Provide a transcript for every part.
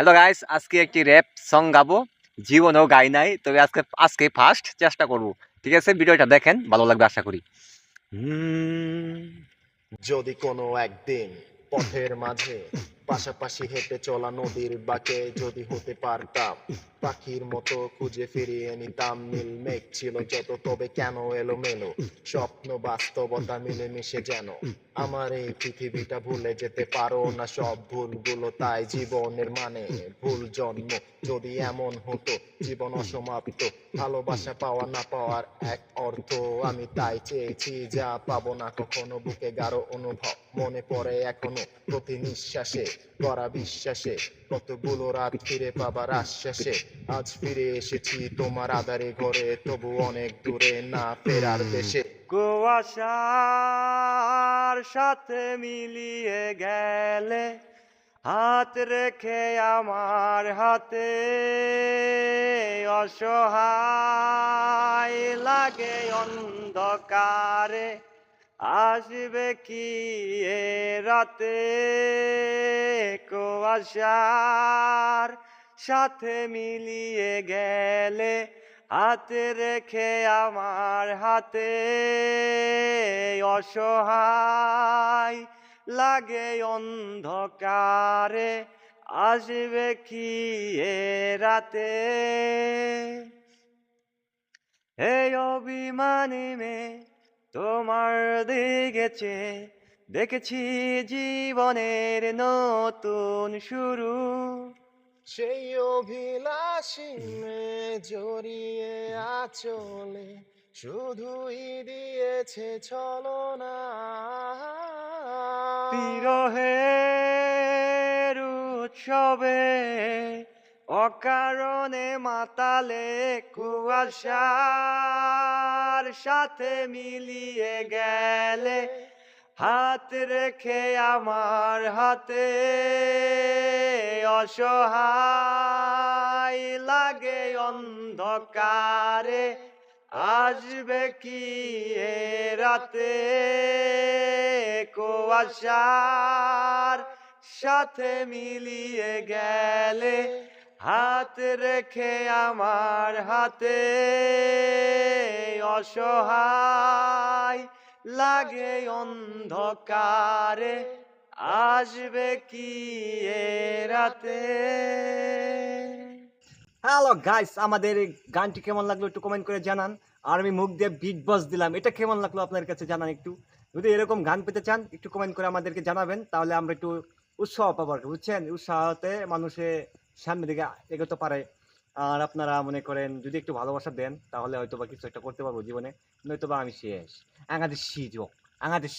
Hello guys, আজকে একটি rap song গাবো। জীবনেও গাই নাই, তবে আজকে ফার্স্ট চেষ্টা করব। ঠিক আছে, ভিডিওটা দেখেন, ভালো লাগবে আশা করি। হুম, যদি কোনো একদিন পথের মাঝে পাশাপাশি হেঁটে চলা নদীর বাঁকে যদি হতে পারতাম পাখির মতো খুঁজে ফিরিয়ে নিতাম নীল মেঘ ছিল যত তবে কেন এলো মেলো স্বপ্ন বাস্তবতা মিলেমিশে যেন আমার এই পৃথিবীটা ভুলে যেতে পারো না সব ভুলগুলো তাই জীবনের মানে ভুল জন্ম যদি এমন হতো জীবন অসমাপ্ত ভালোবাসা পাওয়া না পাওয়ার এক অর্থ আমি তাই চেয়েছি যা পাবো না কখনো বুকে গাঢ় অনুভব মনে পড়ে এখনো প্রতি নিঃশ্বাসে করা বিশ্বাসে কতগুলো রাত ফিরে পাবার আশ্বাসে আজ ফিরে এসেছি তোমার আধারে ঘরে তবু অনেক দূরে না ফেরার দেশে কুয়াশার সাথে মিলিয়ে গেলে হাত রেখে আমার হাতে, অসহায় লাগে অন্ধকারে, আসবে কি এ রাতে। কুয়াশার সাথে মিলিয়ে গেলে হাত রেখে আমার হাতে, অসহায় লাগে অন্ধকারে, আসবে কি এ রাতে। এই অভিমানী মেয়ে তোমার দিকেছে, দেখেছি জীবনের নতুন শুরু। সেই অভিলাষী মেয়ে জড়িয়ে আচলে শুধুই দিয়েছে ছলনা বিরহের উৎসবে অকারণে মাতালে, কুয়াশার সাথে মিলিয়ে গেলে হাত রেখে আমার হাতে, অসহায় লাগে অন্ধকারে, আসবে কি এ রাতে। কুয়াশার সাথে মিলিয়ে গেলে হাত রেখে আমার হাতে, অসহায় লাগে অন্ধকারে, আসবে কি এ রাতে। হ্যালো গাইস, আমাদের এই গানটি কেমন লাগলো একটু কমেন্ট করে জানান। আর আমি মুখ দিয়ে বিগ বস দিলাম, এটা কেমন লাগলো আপনার কাছে জানান একটু। যদি এরকম গান পেতে চান একটু কমেন্ট করে আমাদেরকে জানাবেন, তাহলে আমরা একটু উৎসাহ পাবো আর কি, বুঝছেন? উৎসাহতে মানুষে সামনের দিকে এগোতে পারে। আর আপনারা মনে করেন যদি একটু ভালোবাসা দেন তাহলে হয়তো বা কিছু একটা করতে পারবো জীবনে, নয়তো বা আমি শেষ। আঙাদের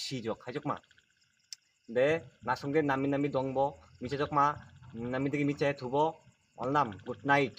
সিজক হাইজক মা দে নাসঙ্গে নামি নামি দংব মিছে জক মা নামি দিকে মিছে থুব অলনাম গুড নাইট।